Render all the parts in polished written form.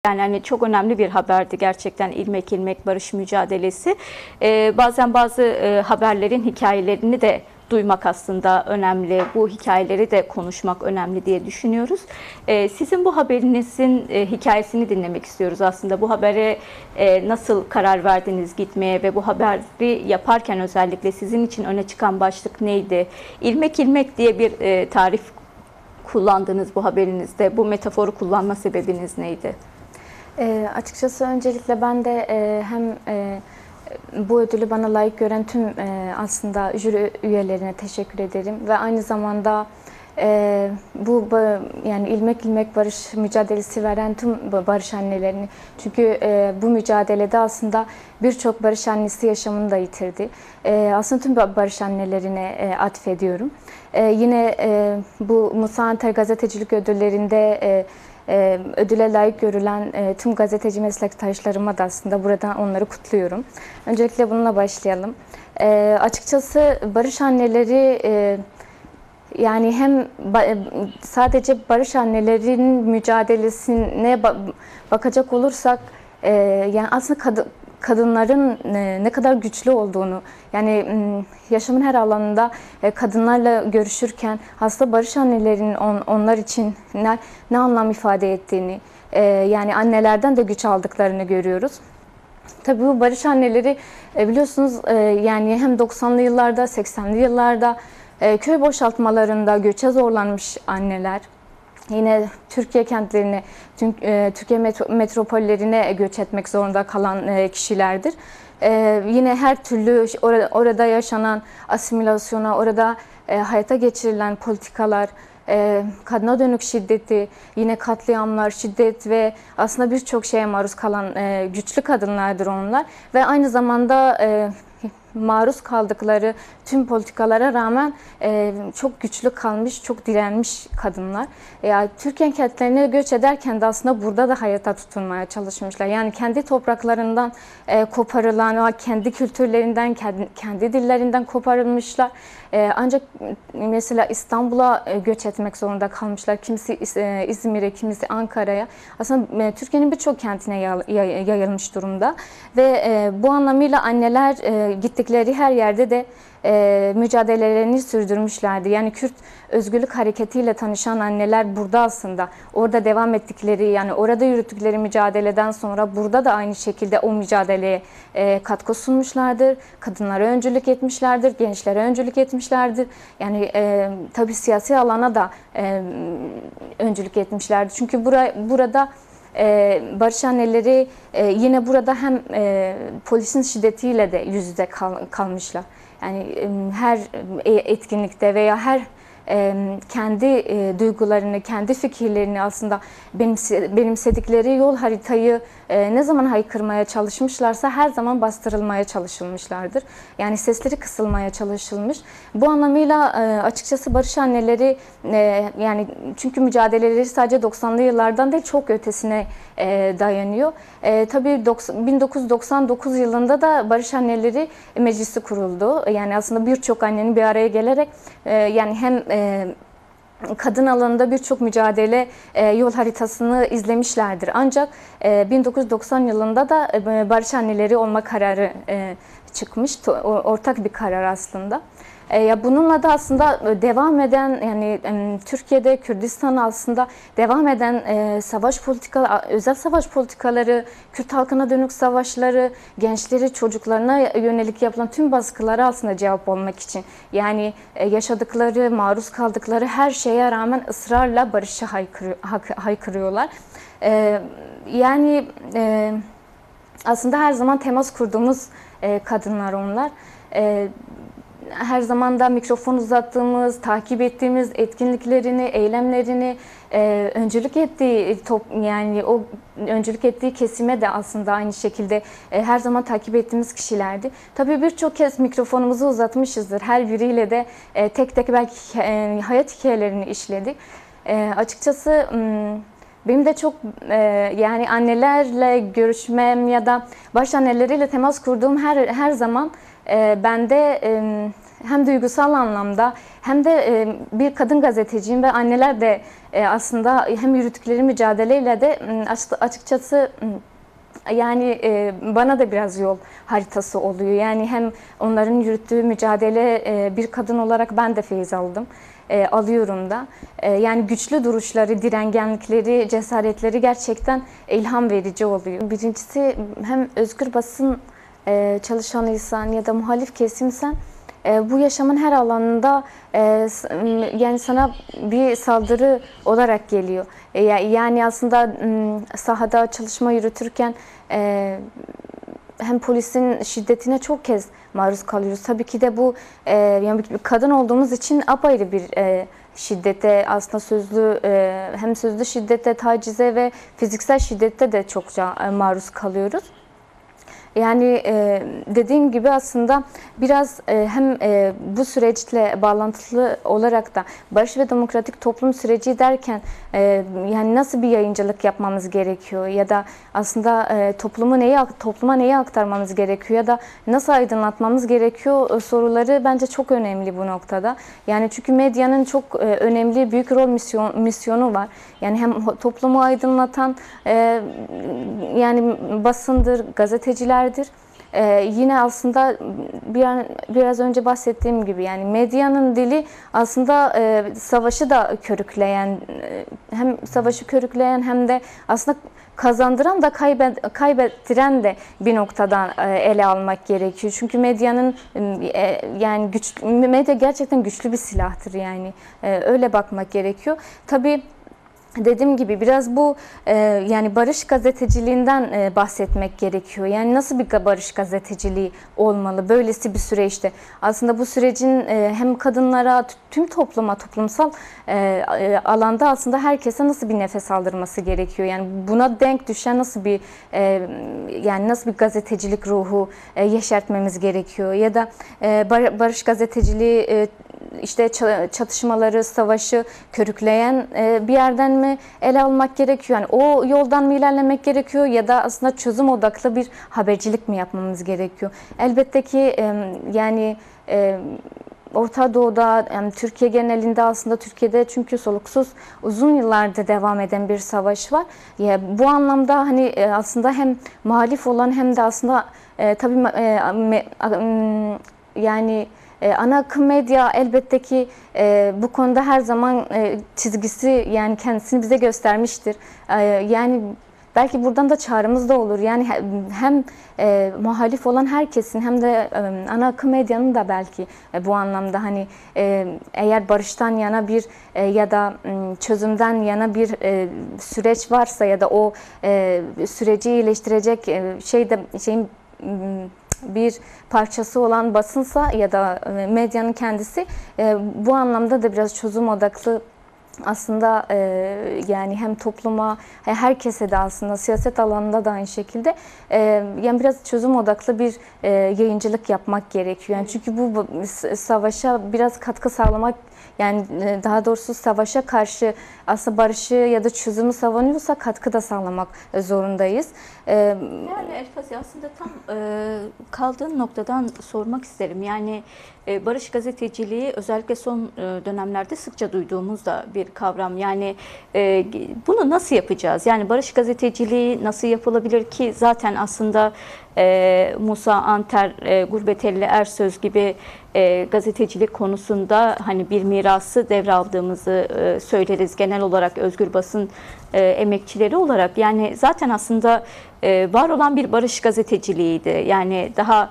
Yani hani çok önemli bir haberdi gerçekten ilmek ilmek barış mücadelesi. Bazen bazı haberlerin hikayelerini de duymak aslında önemli. Bu hikayeleri de konuşmak önemli diye düşünüyoruz. Sizin bu haberinizin hikayesini dinlemek istiyoruz aslında. Bu habere nasıl karar verdiniz gitmeye ve bu haberi yaparken özellikle sizin için öne çıkan başlık neydi? İlmek ilmek diye bir tarif kullandınız bu haberinizde. Bu metaforu kullanma sebebiniz neydi? Açıkçası öncelikle ben de hem bu ödülü bana layık gören tüm aslında jüri üyelerine teşekkür ederim ve aynı zamanda bu yani ilmek ilmek barış mücadelesi veren tüm barış annelerini, çünkü bu mücadelede aslında birçok barış annesi yaşamını da yitirdi. Aslında tüm barış annelerine atfediyorum. Yine bu Musa Anter Gazetecilik Ödülleri'nde ödüle layık görülen tüm gazeteci meslektaşlarıma da aslında buradan onları kutluyorum. Öncelikle bununla başlayalım. Açıkçası barış anneleri yani hem sadece barış annelerinin mücadelesine bakacak olursak yani aslında kadınların ne kadar güçlü olduğunu, yani yaşamın her alanında kadınlarla görüşürken aslında barış annelerinin onlar için ne anlam ifade ettiğini, yani annelerden de güç aldıklarını görüyoruz. Tabii bu barış anneleri biliyorsunuz yani hem 90'lı yıllarda, 80'li yıllarda köy boşaltmalarında göçe zorlanmış anneler. Yine Türkiye kentlerine, Türkiye metropollerine göç etmek zorunda kalan kişilerdir. Yine her türlü orada yaşanan asimilasyona, orada hayata geçirilen politikalar, kadına dönük şiddeti, yine katliamlar, şiddet ve aslında birçok şeye maruz kalan güçlü kadınlardır onlar. Ve aynı zamanda maruz kaldıkları tüm politikalara rağmen çok güçlü kalmış, çok direnmiş kadınlar. Yani Türkiye kentlerine göç ederken de aslında burada da hayata tutunmaya çalışmışlar. Yani kendi topraklarından koparılan, kendi kültürlerinden, kendi dillerinden koparılmışlar. Ancak mesela İstanbul'a göç etmek zorunda kalmışlar. Kimisi İzmir'e, kimisi Ankara'ya. Aslında Türkiye'nin birçok kentine yayılmış durumda. Ve bu anlamıyla anneler gittikleri her yerde de mücadelelerini sürdürmüşlerdi. Yani Kürt özgürlük hareketiyle tanışan anneler burada aslında orada devam ettikleri, yani orada yürüttükleri mücadeleden sonra burada da aynı şekilde o mücadeleye katkı sunmuşlardır. Kadınlara öncülük etmişlerdir, gençlere öncülük etmişlerdir. Yani tabii siyasi alana da öncülük etmişlerdir. Çünkü burada barış anneleri yine burada hem polisin şiddetiyle de yüz yüze kalmışlar. Yani her etkinlikte veya her kendi duygularını, kendi fikirlerini aslında benimsedikleri yol haritayı ne zaman haykırmaya çalışmışlarsa her zaman bastırılmaya çalışılmışlardır. Yani sesleri kısılmaya çalışılmış. Bu anlamıyla açıkçası barış anneleri yani çünkü mücadeleleri sadece 90'lı yıllardan değil çok ötesine dayanıyor. Tabii 1999 yılında da barış anneleri meclisi kuruldu. Yani aslında birçok annenin bir araya gelerek yani hem kadın alanında birçok mücadele yol haritasını izlemişlerdir. Ancak 1990 yılında da barış anneleri olma kararı çıkmış. Ortak bir karar aslında. Ya bununla da aslında devam eden, yani Türkiye'de Kürdistan aslında devam eden savaş politikaları, özel savaş politikaları, Kürt halkına dönük savaşları, gençleri, çocuklarına yönelik yapılan tüm baskılara aslında cevap olmak için, yani yaşadıkları, maruz kaldıkları her şeye rağmen ısrarla barışı haykırıyorlar. Yani aslında her zaman temas kurduğumuz kadınlar onlar. Her zaman da mikrofon uzattığımız, takip ettiğimiz etkinliklerini, eylemlerini, öncülük ettiği yani o öncülük ettiği kesime de aslında aynı şekilde her zaman takip ettiğimiz kişilerdi. Tabii birçok kez mikrofonumuzu uzatmışızdır. Her biriyle de tek tek belki hayat hikayelerini işledik. Açıkçası benim de çok yani annelerle görüşmem ya da baş anneleriyle temas kurduğum her zaman bende hem duygusal anlamda hem de bir kadın gazeteciyim ve anneler de aslında hem yürüttükleri mücadeleyle de açıkçası yani bana da biraz yol haritası oluyor. Yani hem onların yürüttüğü mücadele bir kadın olarak ben de feyiz aldım. Alıyorum da. Yani güçlü duruşları, direngenlikleri, cesaretleri gerçekten ilham verici oluyor. Birincisi hem özgür basın çalışanıysan ya da muhalif kesimsen bu yaşamın her alanında yani sana bir saldırı olarak geliyor. Yani aslında sahada çalışma yürütürken hem polisin şiddetine çok kez maruz kalıyoruz. Tabii ki de bu yani bir kadın olduğumuz için apayrı bir şiddete, aslında sözlü hem sözlü şiddete, tacize ve fiziksel şiddete de çokça maruz kalıyoruz. Yani dediğim gibi aslında biraz hem bu süreçle bağlantılı olarak da barış ve demokratik toplum süreci derken yani nasıl bir yayıncılık yapmamız gerekiyor ya da aslında topluma neyi aktarmamız gerekiyor ya da nasıl aydınlatmamız gerekiyor soruları bence çok önemli bu noktada. Yani çünkü medyanın çok önemli büyük rol misyonu var. Yani hem toplumu aydınlatan yani basındır, gazetecilerdir. Yine aslında biraz önce bahsettiğim gibi yani medyanın dili aslında savaşı da körükleyen, hem savaşı körükleyen hem de aslında kazandıran da kaybettiren de bir noktadan ele almak gerekiyor. Çünkü medyanın yani medya gerçekten güçlü bir silahtır yani öyle bakmak gerekiyor. Tabii dediğim gibi biraz bu yani barış gazeteciliğinden bahsetmek gerekiyor. Yani nasıl bir barış gazeteciliği olmalı böylesi bir süreçte? Aslında bu sürecin hem kadınlara, tüm topluma, toplumsal alanda aslında herkese nasıl bir nefes aldırması gerekiyor? Yani buna denk düşen nasıl bir yani nasıl bir gazetecilik ruhu yeşertmemiz gerekiyor? Ya da barış gazeteciliği işte çatışmaları, savaşı körükleyen bir yerden mi ele almak gerekiyor? Yani o yoldan mı ilerlemek gerekiyor ya da aslında çözüm odaklı bir habercilik mi yapmamız gerekiyor? Elbette ki yani Orta Doğu'da, yani Türkiye genelinde aslında Türkiye'de çünkü soluksuz uzun yıllardır devam eden bir savaş var. Ya, bu anlamda hani aslında hem muhalif olan hem de aslında tabii yani ana akım medya elbette ki bu konuda her zaman çizgisi yani kendisini bize göstermiştir. Yani belki buradan da çağrımız da olur. Yani hem muhalif olan herkesin hem de ana akım medyanın da belki bu anlamda hani eğer barıştan yana bir ya da çözümden yana bir süreç varsa ya da o süreci iyileştirecek şeyin bir parçası olan basınsa ya da medyanın kendisi bu anlamda da biraz çözüm odaklı aslında yani hem topluma herkese de aslında siyaset alanında da aynı şekilde yani biraz çözüm odaklı bir yayıncılık yapmak gerekiyor. Yani çünkü bu savaşa biraz katkı sağlamak yani daha doğrusu savaşa karşı aslında barışı ya da çözümü savunuyorsa katkı da sağlamak zorundayız. Yani Elfasi aslında tam kaldığın noktadan sormak isterim. Yani barış gazeteciliği özellikle son dönemlerde sıkça duyduğumuz da bir kavram. Yani bunu nasıl yapacağız? Yani barış gazeteciliği nasıl yapılabilir ki zaten aslında Musa Anter, Gurbeteli Ersöz gibi gazetecilik konusunda hani bir mirası devraldığımızı söyleriz genel olarak özgür basın emekçileri olarak. Yani zaten aslında var olan bir barış gazeteciliğiydi. Yani daha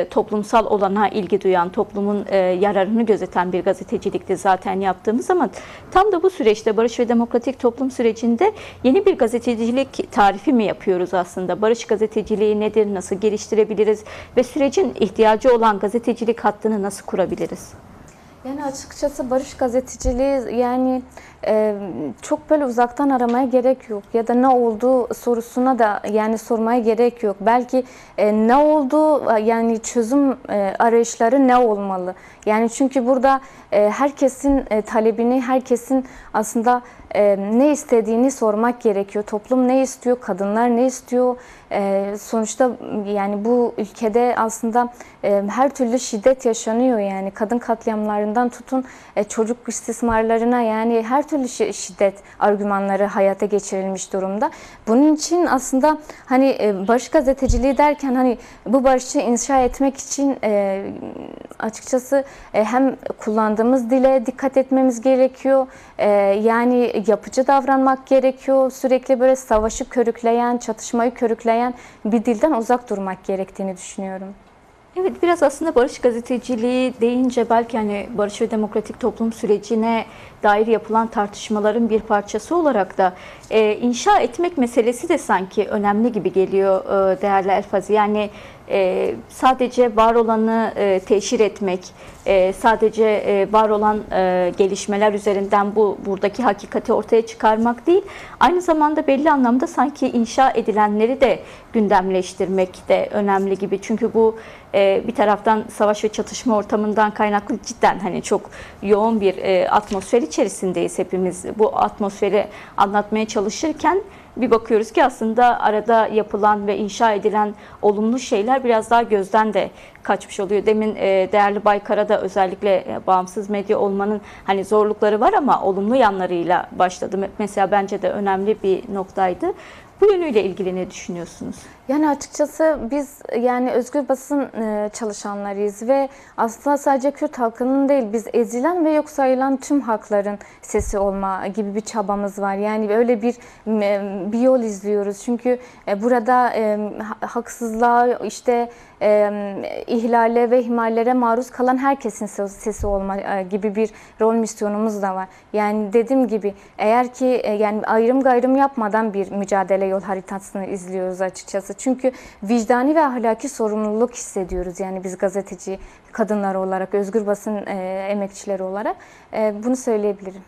toplumsal olana ilgi duyan, toplumun yararını gözeten bir gazetecilikti zaten yaptığımız ama tam da bu süreçte barış ve demokratik toplum sürecinde yeni bir gazetecilik tarifi mi yapıyoruz aslında? Barış gazeteciliği nedir, nasıl geliştirebiliriz ve sürecin ihtiyacı olan gazetecilik hattını nasıl kurabiliriz? Yani açıkçası barış gazeteciliği yani çok böyle uzaktan aramaya gerek yok ya da ne oldu sorusuna da yani sormaya gerek yok. Belki ne oldu yani çözüm arayışları ne olmalı? Yani çünkü burada herkesin talebini, herkesin aslında ne istediğini sormak gerekiyor. Toplum ne istiyor, kadınlar ne istiyor? Sonuçta yani bu ülkede aslında her türlü şiddet yaşanıyor, yani kadın katliamlarından tutun çocuk istismarlarına, yani her türlü şiddet argümanları hayata geçirilmiş durumda. Bunun için aslında hani barış gazeteciliği derken hani bu barışı inşa etmek için açıkçası hem kullandığımız dile dikkat etmemiz gerekiyor. Yani yapıcı davranmak gerekiyor. Sürekli böyle savaşı körükleyen, çatışmayı körükleyen bir dilden uzak durmak gerektiğini düşünüyorum. Evet, biraz aslında barış gazeteciliği deyince belki hani barış ve demokratik toplum sürecine dair yapılan tartışmaların bir parçası olarak da inşa etmek meselesi de sanki önemli gibi geliyor değerli Elfazi. Yani sadece var olanı teşhir etmek, sadece var olan gelişmeler üzerinden buradaki hakikati ortaya çıkarmak değil, aynı zamanda belli anlamda sanki inşa edilenleri de gündemleştirmek de önemli gibi. Çünkü bu bir taraftan savaş ve çatışma ortamından kaynaklı cidden hani çok yoğun bir atmosfer içerisindeyiz hepimiz. Bu atmosferi anlatmaya çalışırken bir bakıyoruz ki aslında arada yapılan ve inşa edilen olumlu şeyler biraz daha gözden de kaçmış oluyor. Demin değerli Baykar'a da özellikle bağımsız medya olmanın hani zorlukları var ama olumlu yanlarıyla başladı. Mesela bence de önemli bir noktaydı. Bu yönüyle ilgili ne düşünüyorsunuz? Yani açıkçası biz yani özgür basın çalışanlarıyız ve aslında sadece Kürt halkının değil, biz ezilen ve yok sayılan tüm halkların sesi olma gibi bir çabamız var. Yani öyle bir yol izliyoruz. Çünkü burada haksızlığa, işte ihlale ve ihmallere maruz kalan herkesin sesi olma gibi bir rol misyonumuz da var. Yani dediğim gibi eğer ki yani ayrım gayrım yapmadan bir mücadele yol haritasını izliyoruz açıkçası. Çünkü vicdani ve ahlaki sorumluluk hissediyoruz. Yani biz gazeteci kadınlar olarak, özgür basın emekçileri olarak bunu söyleyebilirim.